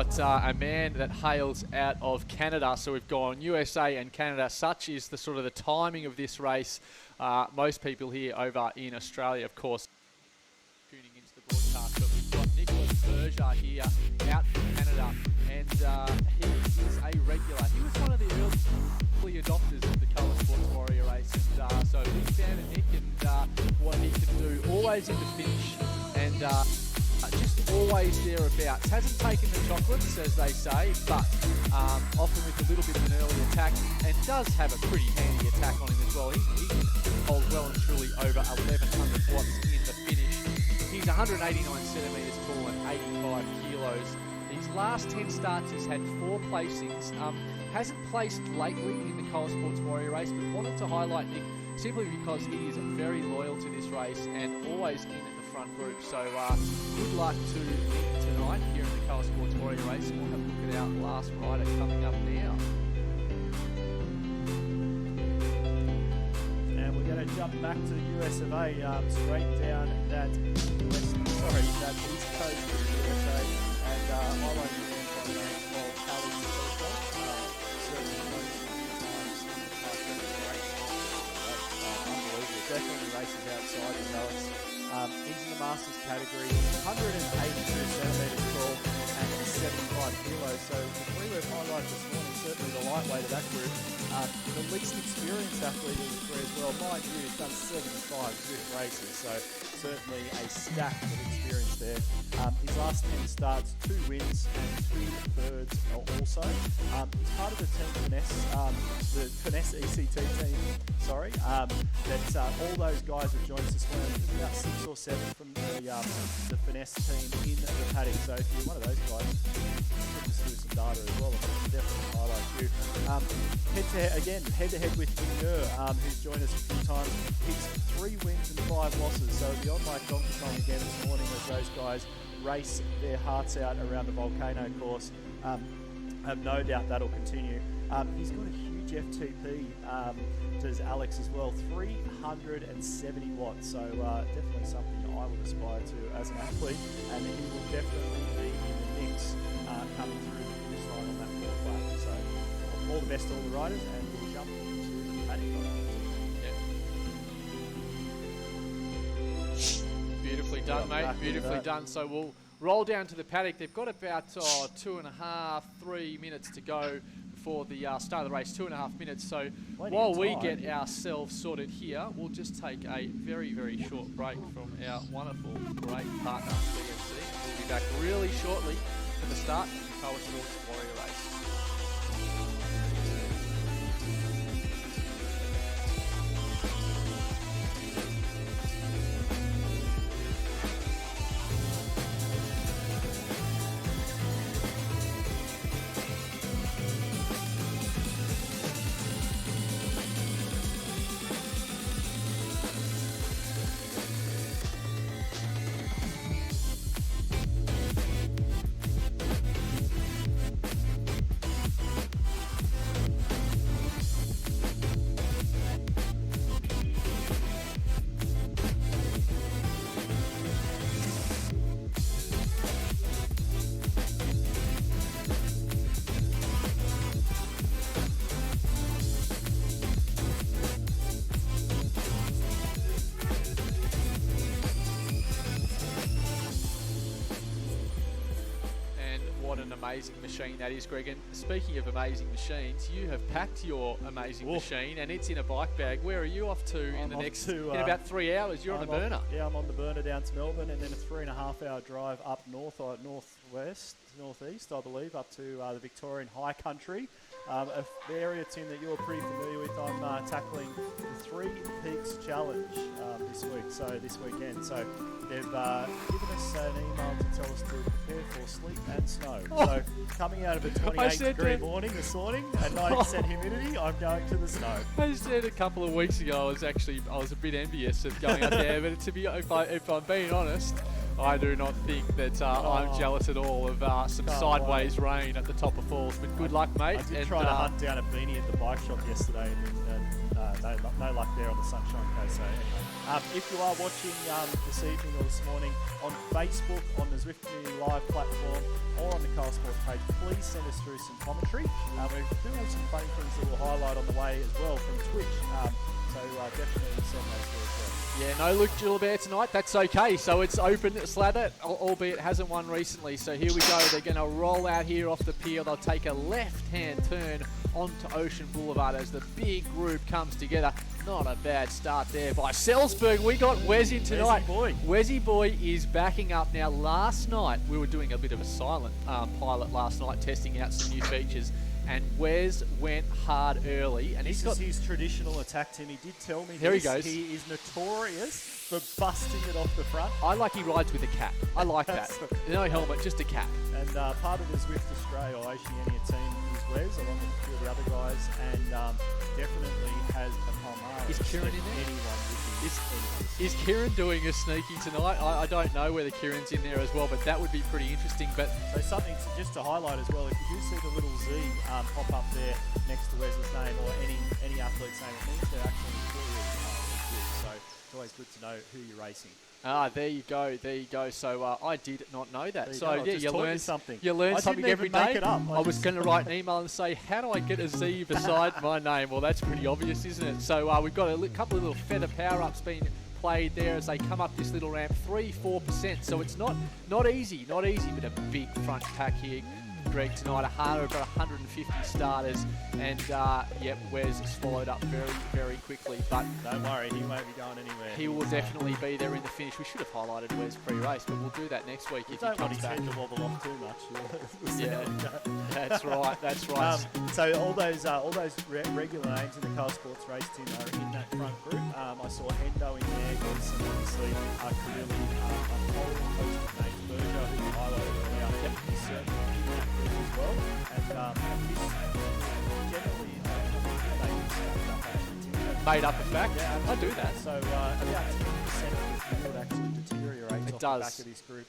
got a man that hails out of Canada. So we've gone USA and Canada. Such is the sort of the timing of this race. Most people here over in Australia, of course, tuning into the broadcast. But we've got Nicholas Berger here out from Canada, and he is a regular. He was one of the early adopters of the KOA Sports Warrior race, and so big fan of Nick and what he can do. Always in the finish, and just always thereabouts. Hasn't taken the chocolates, as they say, but often with a little bit of an early attack, and does have a pretty handy attack on him as well. He can hold well and truly over 1100 watts in the finish. He's 189 centimetres tall and 85 kilos. These last 10 starts, he's had 4 placings. Hasn't placed lately in the KOA Sports Warrior race, but wanted to highlight Nick simply because he is very loyal to this race and always in at the front group. So good luck to Nick tonight here in the KOA Sports Warrior race. We'll have a look at our last rider coming up now. And we're going to jump back to the US of A, straight down that East Coast of the USA, and I won't be in from the name of Laps Volcano. Certainly knows a few times in the past when it's raced. Unbelievable. Definitely races outside the Alex. He's in the Masters category, 182 centimetres tall and 75 kilos. So the three we've highlighted this morning, certainly the lightweight of that group. The least experienced athlete of the three as well. Mind you, he's done 75 good races, so certainly a stack of experience there. His last 10 starts, 2 wins and 2 thirds also. He's part of the Team Finesse, the Finesse ECT team, sorry. That all those guys have joined us this morning. There's about 6 or 7 from the Finesse team in the paddock. So if you're one of those guys, just do some data as well. I'll definitely highlight you. Head-to-head with Mineur, who's joined us a few times. He's 3 wins and 5 losses. So beyond like Donkey Kong again this morning as those guys race their hearts out around the Volcano course. I have no doubt that'll continue. He's got a huge FTP, does Alex as well, 370 watts, so definitely something I would aspire to as an athlete, and he will definitely be in the mix coming through the finish line on that 4th lap. So all the best to all the riders, and we'll jump into the paddock. Beautifully done, mate. Beautifully done. So we'll roll down to the paddock. They've got about 2.5, 3 minutes to go before the start of the race. 2.5 minutes. So while we get ourselves sorted here, we'll just take a very, very short break from our wonderful, great partner, BFC. We'll be back really shortly for the start of the KOA Sports Warrior race. Amazing machine that is, Greg. And speaking of amazing machines, you have packed your amazing machine and it's in a bike bag. Where are you off to in about 3 hours? You're on the burner. I'm on the burner down to Melbourne, and then a 3.5 hour drive up northeast, I believe, up to the Victorian High Country. An area, Tim, that you're pretty familiar with. I'm tackling the 3 Peaks Challenge this weekend. So they've given us an email to tell us to prepare for sleet and snow. So coming out of a 28-degree morning this morning and 90% humidity, I'm going to the snow. I said a couple of weeks ago I was a bit envious of going out there, but if I'm being honest, I do not think that I'm jealous at all of some sideways rain at the top of Falls. But good luck, mate. I did try to hunt down a beanie at the bike shop yesterday, and no luck there on the Sunshine Coast. So anyway, if you are watching this evening or this morning on Facebook, on the Zwift Community Live platform, or on the Car Sports page, please send us through some commentary. We do have some funny things that we'll highlight on the way as well from Twitch. So definitely send those through as well. Yeah, no Luke Gilbert tonight. That's okay. So it's open slather, albeit hasn't won recently. So here we go. They're going to roll out here off the pier. They'll take a left-hand turn onto Ocean Boulevard as the big group comes together. Not a bad start there by Salzburg. We got Wes in tonight. Wesy boy is backing up. Now, last night, we were doing a bit of a silent pilot last night, testing out some new features. And Wes went hard early, and this is his traditional attack, Tim. He did tell me there this. He goes. He is notorious for busting it off the front. I like he rides with a cap. I like that. No helmet, just a cap. And part of the Zwift Australia or Oceania team is Wes, along with a few of the other guys, and definitely has a Palmares. Is Kieran in there? Is Kieran doing a sneaky tonight? I don't know whether Kieran's in there as well, but that would be pretty interesting. But so something just to highlight as well, if you do see the little Z pop up there next to Wes's name or any athlete's name, it means they're actually good. So it's always good to know who you're racing. There you go. So I did not know that. So yeah, you learn something. You learn something every day. It up. I was going to write an email and say, how do I get a Z beside my name? Well, that's pretty obvious, isn't it? So we've got a couple of little feather power-ups being played there as they come up this little ramp, 3-4%. So it's not easy, but a big front pack here. Greg tonight, about 150 starters, and Wes swallowed up very, very quickly. But don't worry, he won't be going anywhere. He will definitely be there in the finish. We should have highlighted Wes pre-race, but we'll do that next week if he comes back. Don't want his head to wobble off too much. Yeah, that's right. That's right. So all those regular names in the Car Sports race team are in that front group. I saw Hendo in there, Gleason, obviously, clearly a whole host of names. Berger, who you highlighted earlier, he's certainly in that group as well. And this generally made up a fact. Yeah, I do that. So about 10% of the field actually deteriorates off the back of this group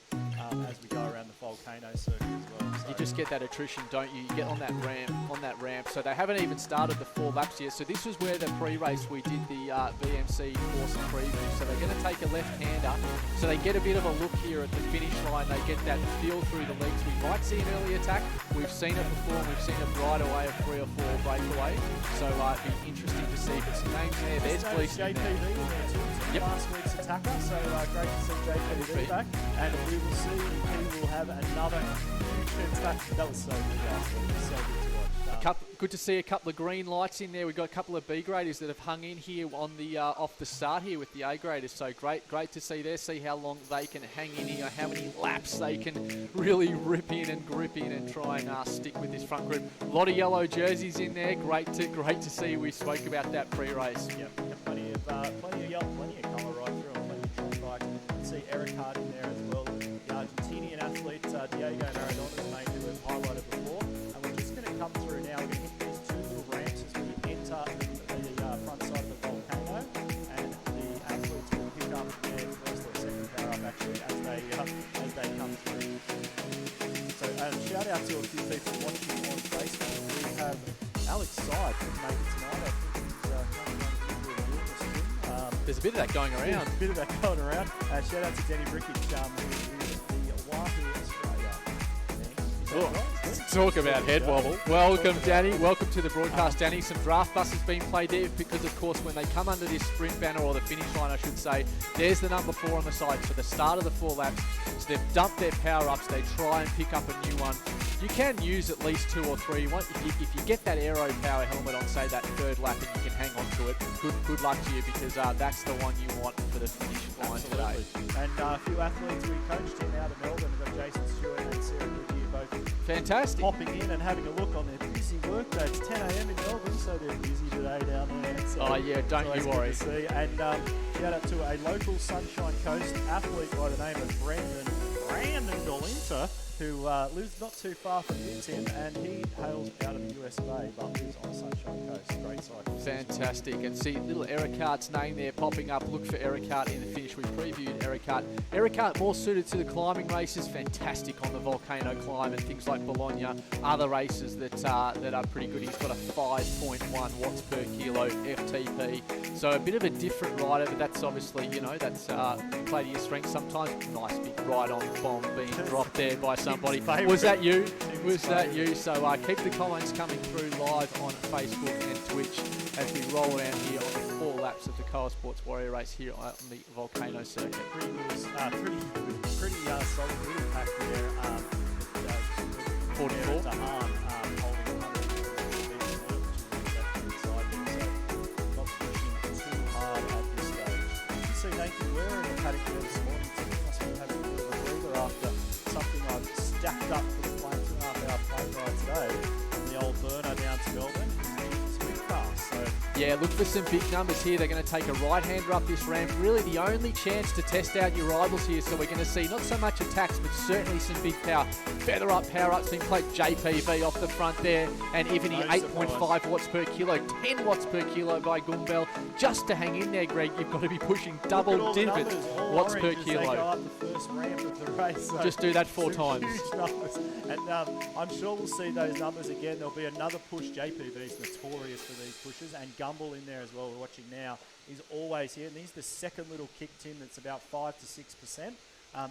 as we go around the volcano circuit as well. So you just get that attrition, don't you? You get on that ramp. So they haven't even started the 4 laps yet. So this was where the pre-race we did the VMC course preview. So they're going to take a left-hander. So they get a bit of a look here at the finish line. They get that feel through the legs. We might see an early attack. We've seen it before. We've seen it right away, a 3 or 4 breakaway. So it'd be interesting to see. But some names there. There's Gleason in there. Yep. Last week's attacker. So great to see JPV back. And we will see if he will have another huge attack. That was so good last week. So good to watch. Good to see a couple of green lights in there. We've got a couple of B graders that have hung in here on the off the start here with the A graders. So great to see there. See how long they can hang in here, how many laps they can really rip in and grip in and try and stick with this front group. A lot of yellow jerseys in there. Great to see. We spoke about that pre-race. Yep, plenty of yellow, plenty of colour right through, and plenty of bike. You can see Eric Hart in there as well. The Argentinian athlete Diego Maradona's name who we've highlighted before. And we're just going to come through now. We're going to hit these 2 little ramps as we enter the front side of the volcano, and the athletes will pick up their first or second power up actually as they come through. So shout out to a few people watching on Facebook. We have Alex Side couldn't make it tonight. There's a bit of that going around. Shout out to Denny Brickage, who is the Wahoo Australia. Talk about head wobble. Welcome, Danny. Welcome to the broadcast, Danny. Some draft buses being played there because, of course, when they come under this sprint banner, or the finish line, I should say, there's the number 4 on the side. So the start of the 4 laps, so they've dumped their power-ups. They try and pick up a new one. You can use at least 2 or 3. If you get that aero power helmet on, say, that 3rd lap, and you can hang on to it, good luck to you, because that's the one you want for the finish line today. And a few athletes we coached in out of Melbourne. We've got Jason Stewart and Sarah Goodyear both fantastic popping in and having a look on their busy work day. It's 10 a.m. in Melbourne, so they're busy today down there. So don't you worry. And shout out to a local Sunshine Coast athlete by the name of Brandon Dolinta, who lives not too far from you, Tim, and he hails out of the US of A, but lives on the Sunshine Coast. Great side. Fantastic. And see little Ericart's name there popping up. Look for Ericart in the finish. We previewed Ericart. Ericart more suited to the climbing races. Fantastic on the Volcano climb and things like Bologna. Other races that are pretty good. He's got a 5.1 watts per kilo FTP. So a bit of a different rider, but that's obviously, you know, that's play to your strengths sometimes. Nice big ride-on bomb being dropped there by somebody. Was that you? Was that you? So keep the comments coming through live on Facebook and Twitch as we roll around here on the 4 laps of the KOA Sports Warrior Race here on the Volcano circuit. Pretty solid little pack there. 44. To Hahn, holding 100 meters, which is exciting. So not pushing too hard at this stage. You can see Nathan Ware in the paddock there this morning. So he must be having a bit of a breather after something I've stacked up for the plane 2.5 hour plane ride today. From the old burner down to Melbourne. It's a bit fast. So yeah, look for some big numbers here. They're going to take a right-hander up this ramp. Really the only chance to test out your rivals here. So we're going to see not so much attacks, but certainly some big power. Feather up, power up's been played. JPV off the front there. And even the 8.5 watts per kilo, 10 watts per kilo by Gumbel. Just to hang in there, Greg, you've got to be pushing double digits watts per kilo. They go up the first ramp of the race. So just do that 4 times. Huge numbers. And I'm sure we'll see those numbers again. There'll be another push. JPV is notorious for these pushes. And Gumbel in there as well, we're watching now, is always here. And he's the second little kick, Tim, that's about 5 to 6%.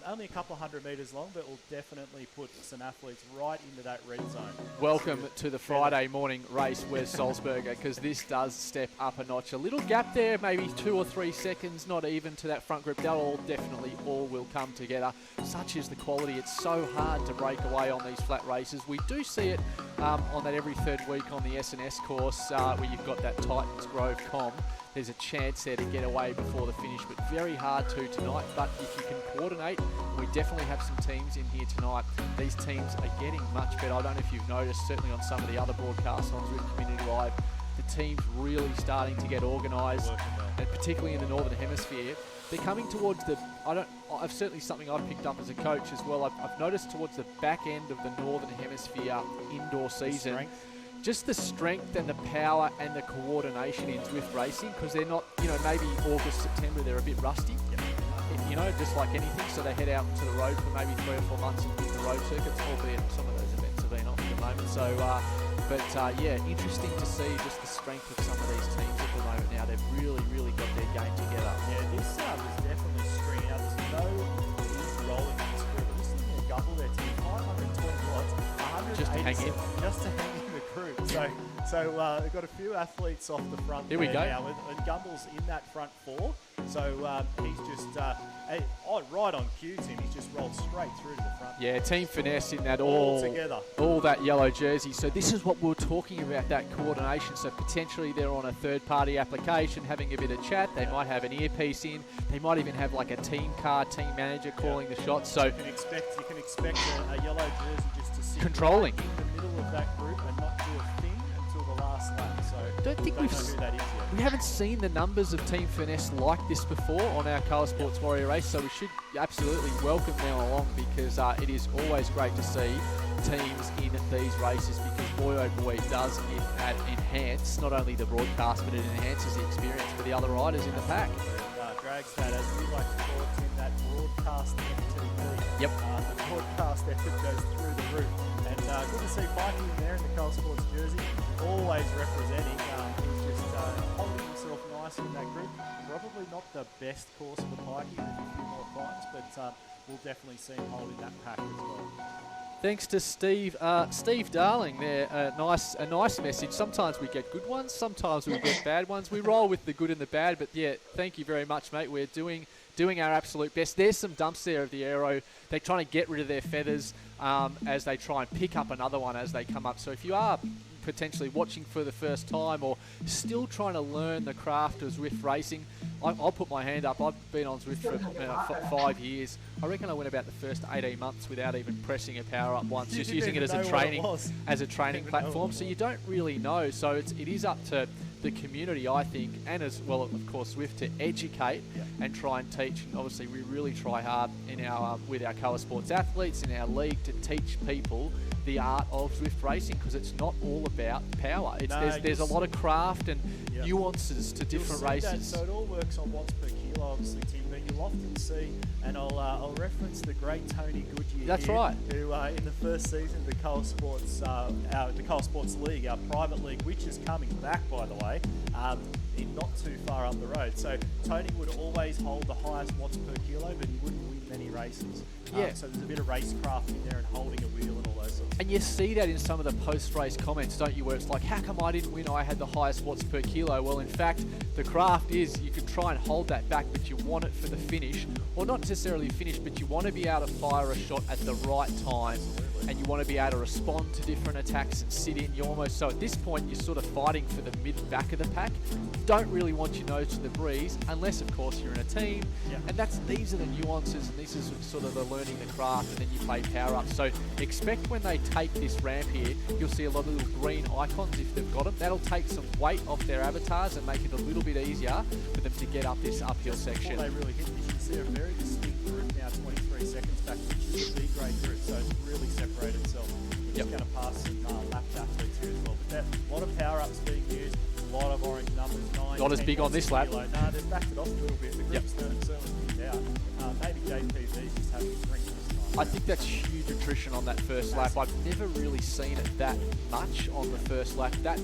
Only a couple of 100 metres long, but will definitely put some athletes right into that red zone. Welcome to the Friday morning race, Wes Salzberger, because this does step up a notch. A little gap there, maybe 2 or 3 seconds, not even to that front group. They'll all will come together. Such is the quality. It's so hard to break away on these flat races. We do see it on that every third week on the S&S course where you've got that Titans Grove Com. There's a chance there to get away before the finish, but very hard to tonight. But if you can coordinate, we definitely have some teams in here tonight. These teams are getting much better. I don't know if you've noticed, certainly on some of the other broadcasts on Zwift Community Live, the team's really starting to get organised, and particularly in the Northern Hemisphere. They're coming towards I've certainly something I've picked up as a coach as well. I've noticed towards the back end of the Northern Hemisphere indoor season, just the strength and the power and the coordination in Zwift racing, because they're not, maybe August, September, they're a bit rusty, just like anything. So they head out to the road for maybe 3 or 4 months and hit the road circuits, albeit some of those events have been off at the moment. So, interesting to see just the strength of some of these teams at the moment now. They've really, really got their game together. Yeah, this is definitely stringing out. There's no rolling in this group. This is a Gumbel there, Tim. 520 watts, 187. Just to hang in. Just to hang in the group. So they've got a few athletes off the front. Here we go. Now, and Gumbel's in that front 4. So he's just right on cue, Tim. He's just rolled straight through to the front. Yeah, Team Finesse in that all together. All that yellow jersey. So this is what we're talking about, that coordination. So potentially they're on a third-party application, having a bit of chat. They might have an earpiece in. They might even have like a team car, team manager calling the shots. So you can expect a yellow jersey just to sit controlling right in the middle of that group and not do a thing until the last lap. So don't think know who that is yet. We haven't seen the numbers of Team Finesse like this before on our KOA Sports Warrior Race, so we should absolutely welcome them along, because it is always great to see teams in these races, because boy oh boy does it enhance not only the broadcast, but it enhances the experience for the other riders in the pack. Drags that, as we like to call it, in that broadcast FTP. Yep. The broadcast effort goes through the roof. And good to see Mikey in there in the KOA Sports jersey, always representing. He's just holding himself nice in that group. Probably not the best course for Mikey with a few more climbs, but we'll definitely see him holding that pack as well. Thanks to Steve Darling there. A nice message. Sometimes we get good ones, sometimes we get bad ones. We roll with the good and the bad, but yeah, thank you very much, mate. We're doing our absolute best. There's some dumps there of the aero. They're trying to get rid of their feathers as they try and pick up another one as they come up. So if you are potentially watching for the first time or still trying to learn the craft of Zwift racing, I'll put my hand up. I've been on Zwift for 5 years. I reckon I went about the first 18 months without even pressing a power up once, just using it as a training platform. So you don't really know. So it is up to the community, I think, and as well, of course, Zwift, to educate and try and teach. And obviously, we really try hard in our with our KOA Sports athletes in our league to teach people the art of Zwift racing, because it's not all about power. There's a lot of craft and nuances to different races. So it all works on watts per kilo, obviously, Tim, but you'll often see, and I'll reference the great Tony Goodyear. That's here, right. Who in the first season of the KOA Sports League, our private league, which is coming back, by the way, in not too far up the road. So Tony would always hold the highest watts per kilo, but he wouldn't win many races. So there's a bit of racecraft in there and holding a wheel and all those sorts of And you see that in some of the post-race comments, don't you, where it's like, how come I didn't win? I had the highest watts per kilo. Well, in fact, the craft is you can try and hold that back, but you want it for the finish. Or not necessarily finish, but you want to be able to fire a shot at the right time. And you want to be able to respond to different attacks and sit in. So at this point, you're sort of fighting for the mid-back of the pack. Don't really want your nose to the breeze, unless, of course, you're in a team. And these are the nuances, and this is sort of the learning the craft, and then you play power-ups. So expect when they take this ramp here, you'll see a lot of little green icons if they've got them. That'll take some weight off their avatars and make it a little bit easier for them to get up this uphill section. Before they really hit this, you see a very distinct group now, 23 seconds back, which is a B-grade group, so it's really separated itself. We're just going to pass some lapped athletes here as well. But a lot of power-ups being used, a lot of orange numbers, 9, not as big on this lap. No, they've backed it off a little bit. The group's certainly pinned out. Maybe JPV's just having a drink this time. I think that's huge attrition on that first lap. I've never really seen it that much on the first lap. That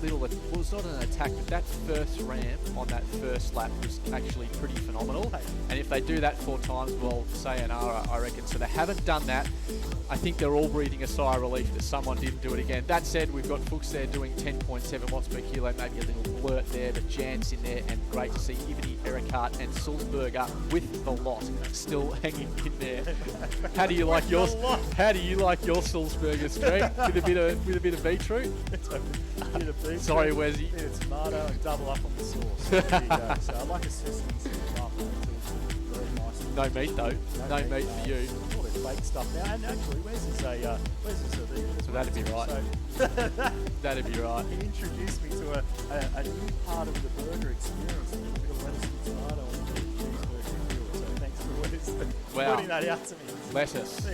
little, it was not an attack, but that first ramp on that first lap was actually pretty phenomenal. And if they do that 4 times, well, sayonara, I reckon. So they haven't done that. I think they're all breathing a sigh of relief that someone didn't do it again. That said, we've got Fuchs there doing 10.7 watts per kilo, maybe a little blurt there, but Jan's in there, and great to see Ivany, Ericart, and Sulzberger with the lot still hanging in there. How do you like yours? How do you like your Sulzberger stream? With a bit of beetroot? A bit of beetroot. Sorry, Wesy. A bit of tomato and double up on the sauce. There you go. So I like a sesame seed up. Very nice. No meat though. No meat for you. All this baked stuff now. And actually, Wes is a vegan. So that'd be right. So that'd be right. He introduced me to a new part of the burger experience. A bit of lettuce and tomato on the cheeseburger. So thanks for Wes putting that out to me. Lettuce.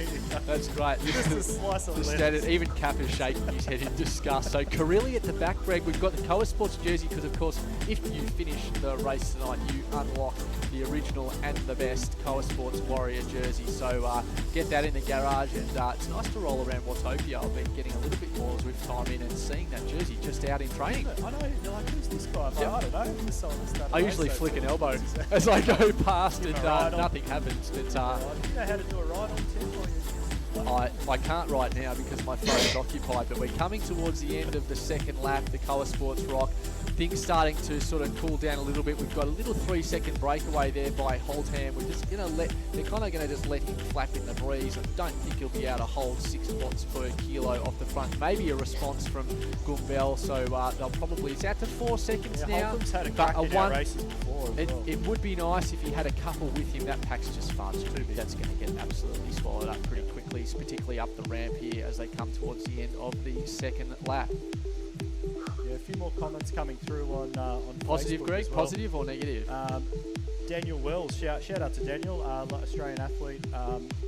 That's great. Just a slice of lettuce. Even Cap is shaking his head in disgust. So Carilli at the back, Greg. We've got the KOA Sports jersey because, of course, if you finish the race tonight, you unlock the original and the best KOA Sports Warrior jersey. So get that in the garage, and it's nice to roll around Watopia. I've been getting a little bit more as we've time in and seeing that jersey just out in training. I know, you're like, who's this guy? I don't know. Just someone I usually flick an elbow as I go past, and nothing happens. But do you know how to do a ride on, Tim? I can't right now because my phone is occupied, but we're coming towards the end of the second lap, the KOA Sports Rock. Things starting to sort of cool down a little bit. We've got a little 3-second breakaway there by Holtham. We're just going to they're kind of going to just let him flap in the breeze. I don't think he'll be able to hold 6 watts per kilo off the front. Maybe a response from Gumbel, so they'll probably, it's out to 4 seconds now. Holtham's had a crack in our races before as well. It would be nice if he had a couple with him. That pack's just far too big. That's going to get absolutely swallowed up pretty quickly, particularly up the ramp here as they come towards the end of the second lap. Yeah, a few more comments coming through on Positive, Facebook Greg? as well. Positive or negative? Daniel Wells, shout out to Daniel, Australian athlete,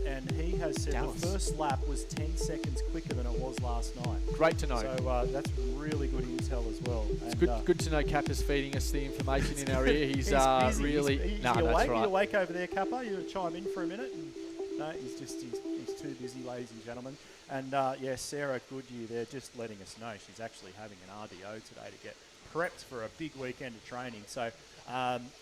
and he has said Dallas. The first lap was 10 seconds quicker than it was last night. Great to know. So that's really good intel as well. It's good to know Cap is feeding us the information in our ear. He's busy. really... He's no, awake. that's right. Are you awake over there, Kappa? You chime in for a minute? And, no, he's too busy, ladies and gentlemen. And Sarah Goodyear, they're just letting us know she's actually having an RDO today to get prepped for a big weekend of training. So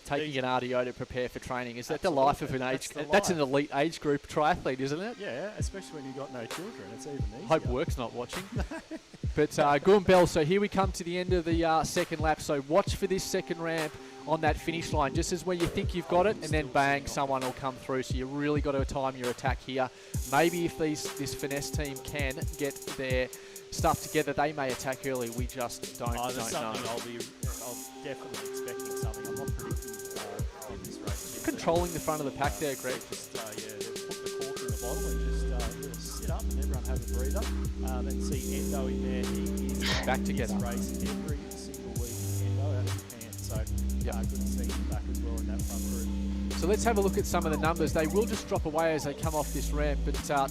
taking an RDO to prepare for training, is that Absolutely. the life of an age? That's an elite age group triathlete, isn't it? Yeah, especially when you've got no children. It's even easier. Hope work's not watching. But Gumbel, so here we come to the end of the second lap. So watch for this second ramp on that finish line, just as where you think you've got it, and then bang, someone will come through. So you really got to time your attack here. Maybe if this finesse team can get their stuff together, they may attack early. We just don't know. I'll definitely expecting something. I'm not predicting in this race. Controlling the front of the pack there, Greg. Just they've put the cork in the bottle and just sit up and everyone have a breather. And see Endo in there. He is back together. Race every single week. Endo out of Japan. So good to see him back as well in that front group. So So let's have a look at some of the numbers. They will just drop away as they come off this ramp, but top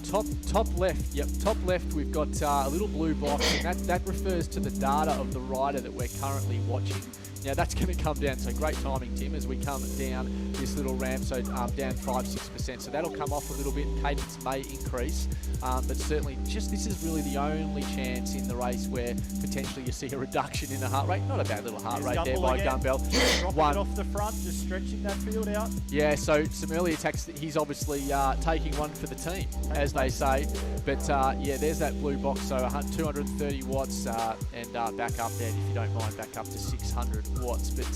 left, we've got a little blue box, and that refers to the data of the rider that we're currently watching. Now that's going to come down, so great timing, Tim, as we come down this little ramp, so down 5-6%. So that'll come off a little bit, cadence may increase, but certainly this is really the only chance in the race where potentially you see a reduction in the heart rate. Not a bad little heart rate there by Gumbel. Dropping it off the front, just stretching that field out. Yeah, so some early attacks, he's obviously taking one for the team, as they say. But yeah, there's that blue box, so 230 watts and back up there, if you don't mind, back up to 600 watts. But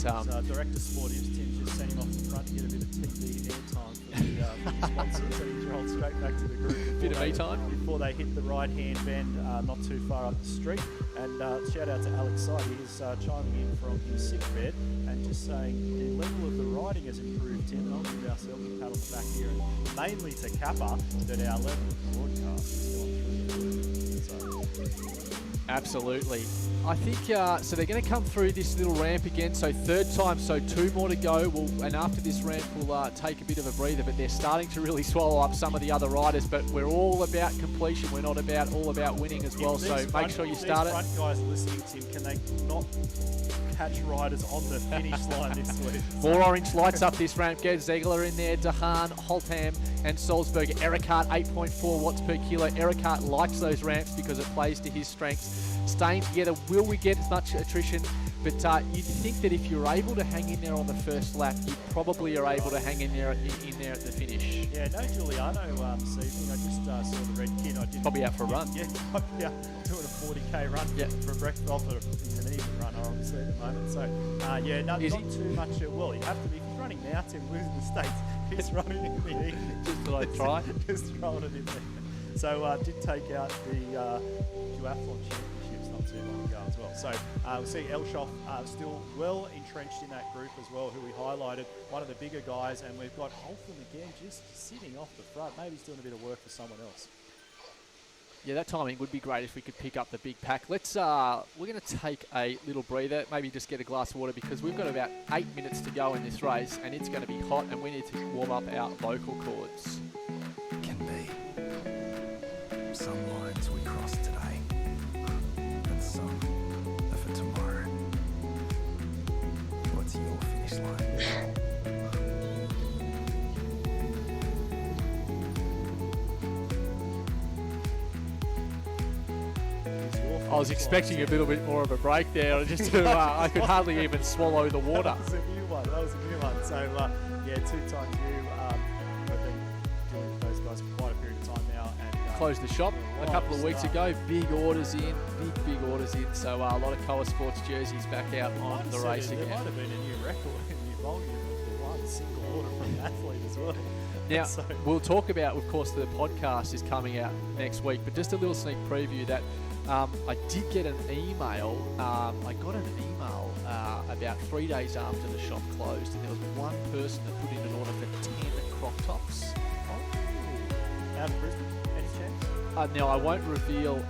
Director Sportives, Tim's just sending off the front to get a bit of TV airtime for the sponsors, and he's rolled straight back to the group. Bit of me time. Before they hit the right-hand bend, not too far up the street. And shout out to Alex Side, he's chiming in from his sick bed and just saying the level of the riding has improved, Tim, and I'll give ourselves a pat on the back here, and mainly to Kappa, that our level of broadcast is going through the roof. Absolutely. I think, so they're going to come through this little ramp again, so third time, so 2 more to go, and after this ramp we'll take a bit of a breather, but they're starting to really swallow up some of the other riders, but we're all about completion, we're not all about winning as well, so make sure you start it. These front guys listening, Tim, can they not catch riders on the finish line this week? More orange lights up this ramp. Gerd Ziegler in there, Dehaan, Holtham and Salzburg. Ericart 8.4 watts per kilo. Ericart likes those ramps because it plays to his strengths. Staying together, will we get as much attrition? But you'd think that if you're able to hang in there on the first lap, you probably are able to hang in there at the finish. Yeah, no Giuliano this evening. I just saw the red kid. I didn't probably out for a run. Yeah, probably out doing a 40k run for breakfast. It's an even run, obviously, at the moment. So, yeah, not too much. Well, you have to be. If he's running now, Tim, losing the States, he's running in the evening. Just thought I'd try. Just throwing it in there. So, did take out the duathlon championships not too long ago as well. So, we'll see Elshoff still well entrenched in that group as well, who we highlighted, one of the bigger guys, and we've got Holtham again just sitting off the front. Maybe he's doing a bit of work for someone else. Yeah, that timing would be great if we could pick up the big pack. Let's, we're going to take a little breather, maybe just get a glass of water, because we've got about 8 minutes to go in this race, and it's going to be hot, and we need to warm up our vocal cords. Can be. Some lines we cross today, and some are for tomorrow. What's your finish line? I was expecting a little bit more of a break there. Just to, I could hardly even swallow the water. That was a new one. So, yeah, 2-time new. I've been dealing with those guys for quite a period of time now. And closed the shop a couple of weeks ago. Big orders in. So a lot of KOA Sports jerseys back out on the race again. There might have been a new record, a new volume of the one single order from an athlete as well. Now, we'll talk about, of course, the podcast is coming out next week, but just a little sneak preview that I did get an email. I got an email about 3 days after the shop closed, and there was one person that put in an order for 10 crop tops. Out of Brisbane, any chance? Now, I won't reveal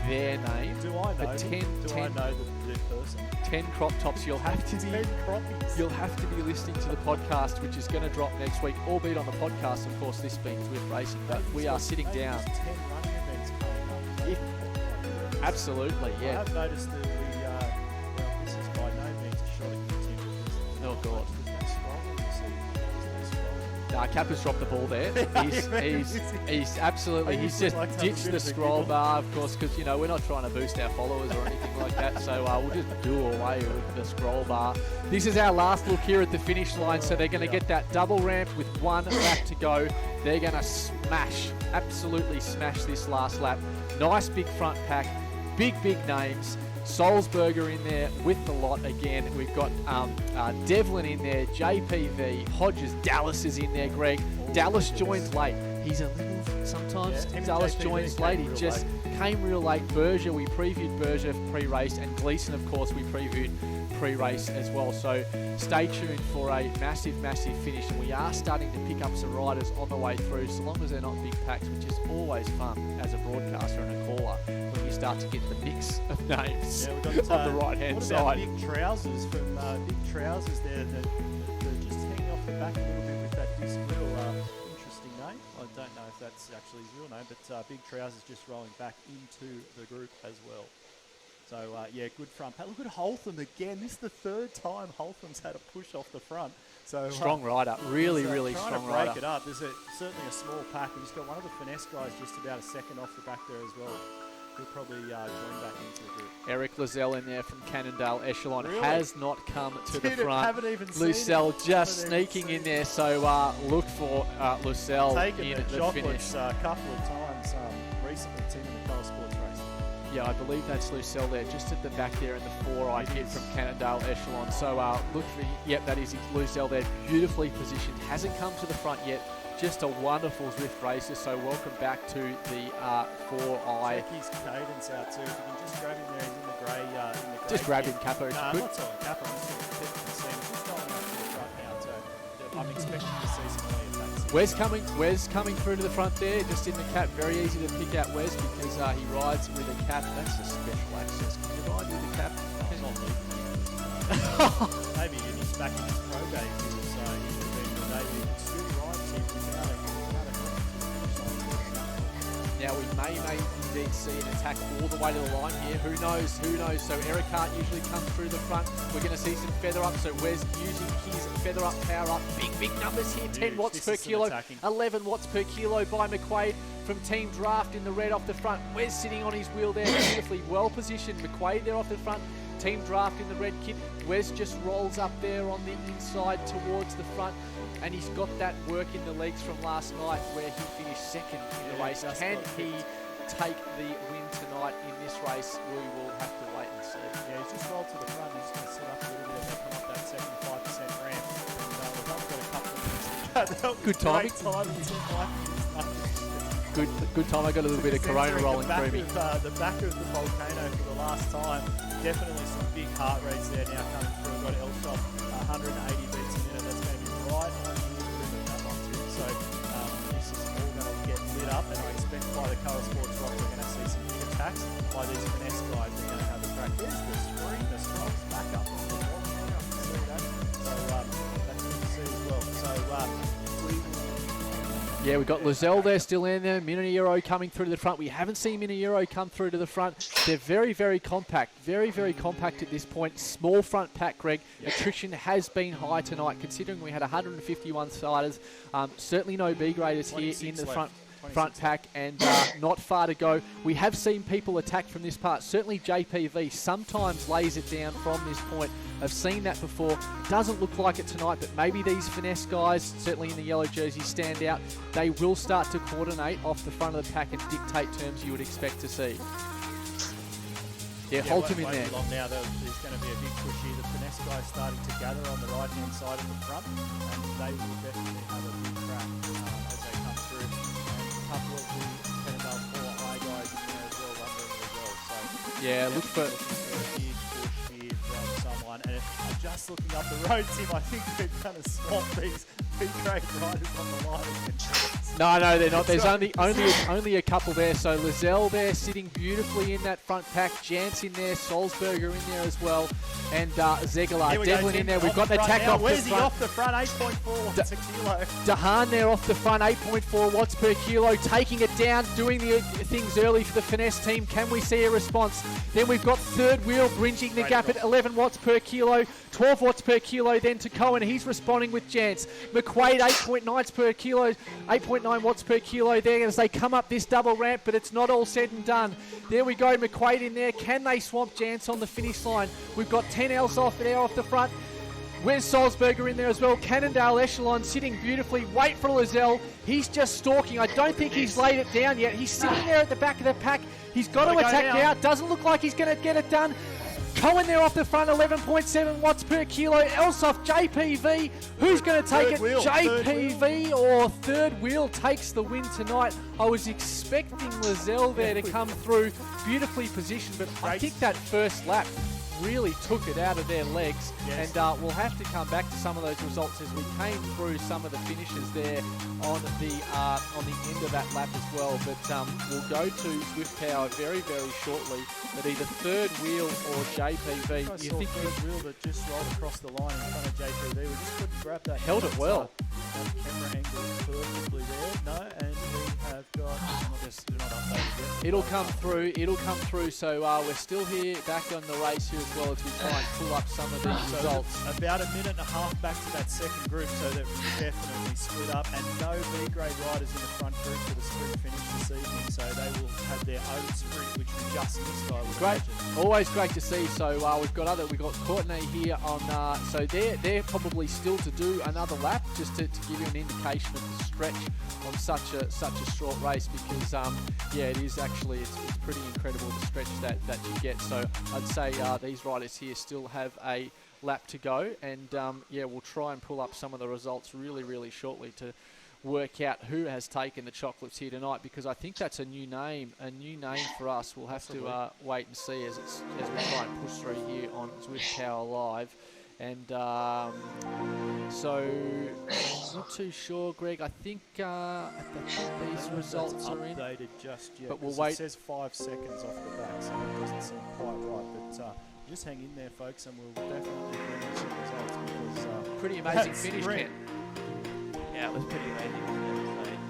their name. Do I know? I know the person? 10 crop tops. You'll have to be 10 croppies. You'll have to be listening to the podcast, which is going to drop next week, albeit on the podcast, of course, this being Swift Racing. But we are sitting down. 10 running events coming up. Absolutely, yeah. I have noticed that this is by no means a shot at you, Tim. Oh, God. There's no scrolling, you see. There's no scrolling. Kappa's dropped the ball there. He's absolutely, he's just ditched the scroll bar, of course, because, you know, we're not trying to boost our followers or anything like that, so we'll just do away with the scroll bar. This is our last look here at the finish line, so they're going to get that double ramp with 1 lap to go. They're going to smash, absolutely smash this last lap. Nice big front pack, big names. Salzburger in there with the lot again. We've got Devlin in there, JPV, Hodges, Dallas is in there, Greg. Dallas joins late. He's a little, sometimes Dallas joins late. He just came real late. Berger, we previewed Berger pre-race, and Gleason, of course, we previewed pre-race as well. So stay tuned for a massive finish, and we are starting to pick up some riders on the way through, so long as they're not big packs, which is always fun as a broadcaster and a caller when you start to get the mix of names on the right hand side. Big trousers from Big Trousers there that just hanging off back a little bit with that disc wheel. Interesting name. I don't know if that's actually his real name, but Big Trousers just rolling back into the group as well. So, yeah, good front pack. Look at Holtham again. This is the third time Holtham's had a push off the front. So Strong rider. Really strong rider. Trying to break it up. There's certainly a small pack. And he's got one of the finesse guys just about a second off the back there as well. He'll probably join back into the group. Eric Lozelle in there from Cannondale Echelon Really? has not come to the front. Haven't even seen Lucelle it. just sneaking in there. So look for Lucelle Taken in the the chocolates finish. a couple of times recently, Tim, in the KOA Sports race. Yeah, I believe that's Lucelle there, just at the back there in the 4 I hit from Cannondale Echelon. So look for, yep, that is Lucelle there, beautifully positioned. Hasn't come to the front yet. Just a wonderful Zwift racer. So welcome back to the 4i. Check his cadence out too. If you can just grab him there, he's in the grey. Just grab him, Capo. No, I'm not telling Capo. I'm just going to He's going up to the front now, so I'm expecting to see some early attacks. Wes coming through to the front there, just in the cap. Very easy to pick out Wes because he rides with a cap. That's a special access. Can you ride with a cap? Maybe in his back in his pro days, he was been the day he could still ride. Now we may indeed see an attack all the way to the line here. Who knows? So Eric Hart usually comes through the front. We're going to see some feather up. So Wes using his feather up, power up. Big numbers here. 10 watts per kilo. 11 watts per kilo by McQuaid from Team Draft in the red off the front. Wes sitting on his wheel there, beautifully well positioned. McQuaid there off the front. Team Draft in the red kit. Wes just rolls up there on the inside towards the front. And he's got that work in the legs from last night where he finished second in the race. Can he take the win tonight in this race? We will have to wait and see. Yeah, he's just rolled to the front. He's going to set up a little bit as they come up that second 5% ramp. And we've only got a couple of minutes. Good timing. Good time. I got a little bit of Corona rolling through me. The back of the volcano for the last time. Definitely some big heart rates there now coming through. We've got Elshop 180 beats a minute. That's going to be right on the rhythm of that one too. So this is all going to get lit up, and I expect by the KOA Sports Rock we're going to see some big attacks by these finesse guys. They're going to have the track. There's the screen, the strokes back up on the bottom there. I can see that. So that's good to see as well. So yeah, we've got Lozelle there still in there. Minero coming through to the front. We haven't seen Minero come through to the front. They're very compact. Very compact at this point. Small front pack, Greg. Yep. Attrition has been high tonight, considering we had 151 starters. Certainly no B graders here in the front pack, and not far to go. We have seen people attack from this part. Certainly JPV sometimes lays it down from this point. I've seen that before. Doesn't look like it tonight, but maybe these finesse guys, certainly in the yellow jerseys, stand out. They will start to coordinate off the front of the pack and dictate terms you would expect to see. Yeah, Holtham in there. Long now, there's going to be a big push here. The finesse guys starting to gather on the right-hand side of the front, and they will definitely have a big crack as they come through. And a couple of the Cannondale 4i guys in there as well, rumbling as well. So yeah, look for a big push here from someone. And I'm just looking up the road, Tim. I think we're going to swap these big-grade riders on the line. No, they're not. There's only a couple there. So Lozelle there sitting beautifully in that front pack. Jantz in there, Salzberger in there as well, and Zegela, Devlin in there. We've got an attack off the front. Where's he off the front? 8.4 watts a kilo. Dahan there off the front, 8.4 watts per kilo, taking it down, doing the things early for the finesse team. Can we see a response? Then we've got third wheel bridging the gap at 11 watts per kilo, 12 watts per kilo then to Cohen. He's responding with Jantz. McQuaid 8.9 per kilo, 8.9 watts per kilo there as they come up this double ramp, but it's not all said and done. There we go, McQuaid in there. Can they swamp Jantz on the finish line? We've got 10 else off there off the front. Where's Salzberger in there as well? Cannondale Echelon sitting beautifully. Wait for Lozelle. He's just stalking. I don't think he's laid it down yet. He's sitting there at the back of the pack. He's got to attack now. Doesn't look like he's going to get it done. Cohen there off the front, 11.7 watts per kilo. Elsoff, JPV. Who's going to take it? JPV or third wheel takes the win tonight. I was expecting Lozelle there to come through, beautifully positioned, but I think that first lap really took it out of their legs. Yes. And we'll have to come back to some of those results as we came through some of the finishes there on the end of that lap as well. But we'll go to Swift Power very, very shortly. But either Third Wheel or JPV. I saw Third Wheel that just rolled across the line in front of JPV. We just couldn't grab that. Held it well. Camera angle perfectly there. No, and we have got. Not updated yet. It'll come through. It'll come through. So we're still here, back on the race here as well as we try and pull up some of these results. About a minute and a half back to that second group, so that we definitely split up, and no B-grade riders in the front group for the sprint finish this evening, so they will have their own sprint, which we just missed, I would Great, imagine. always great to see. So we've got Courtney here on. So they're probably still to do another lap, just to give you an indication of the stretch on such a short race, because yeah, it is actually it's pretty incredible the stretch that you get. So I'd say these riders here still have a lap to go, and yeah, we'll try and pull up some of the results really shortly to work out who has taken the chocolates here tonight, because I think that's a new name for us. We'll have to wait and see as we try and push through here on Swift Power Live. And so not too sure, Greg. I think these results are in. Updated just yet, but we'll wait. It says 5 seconds off the back, so it doesn't seem quite right. But just hang in there, folks, and we'll definitely bring you some results, because pretty amazing finish, Ken. Yeah, it was pretty amazing.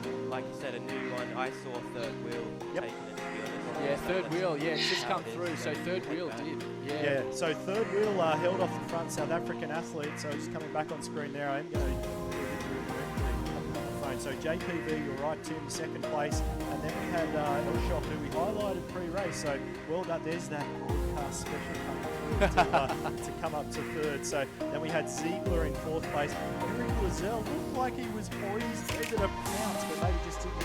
So, like you said, a new one. I saw Third Wheel taking it, to be honest. Yeah, Third Wheel. Yeah, it's just come through. So Third Wheel did. yeah. So Third Wheel held off the front South African athlete. So just coming back on screen there, I am going to phone. So JPV, you're right, Tim, second place, and then we had Elshot, who we highlighted pre-race. So well done. There's that broadcast special coming through to come up to third. So then we had Ziegler in fourth place. Eric Lazelle looked like he was poised, ready to pounce, but maybe just didn't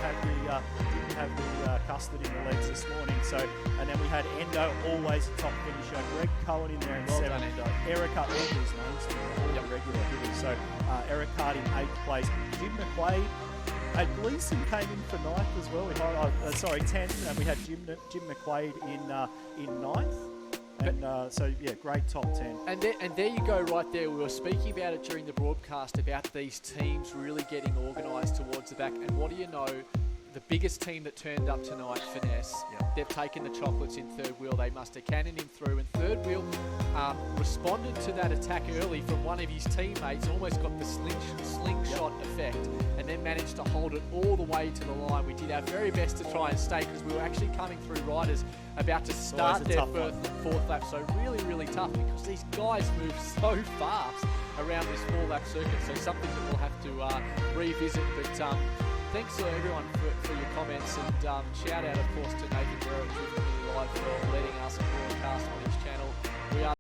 have the custard in the legs this morning. So, and then we had Endo, always a top finisher. Greg Cohen in there in Well seventh. done, Endo. Eric Hart, all these names, all the regular hitters. So Eric Hart in 8th place. Jim McQuaid. Gleason came in for 9th as well. We had, 10th, and we had Jim McQuaid in 9th. And so, yeah, great top 10. And there you go right there. We were speaking about it during the broadcast about these teams really getting organised towards the back. And what do you know? The biggest team that turned up tonight, Finesse, they've taken the chocolates in Third Wheel. They must have cannoned him through. And Third Wheel responded to that attack early from one of his teammates, almost got the slingshot effect, and then managed to hold it all the way to the line. We did our very best to try and stay, because we were actually coming through riders about to start their fourth lap. So really tough, because these guys move so fast around this 4-lap circuit. So something that we'll have to revisit. But thanks to everyone for your comments, and shout out, of course, to Nathan Guerrero at Live for letting us broadcast on his channel. We are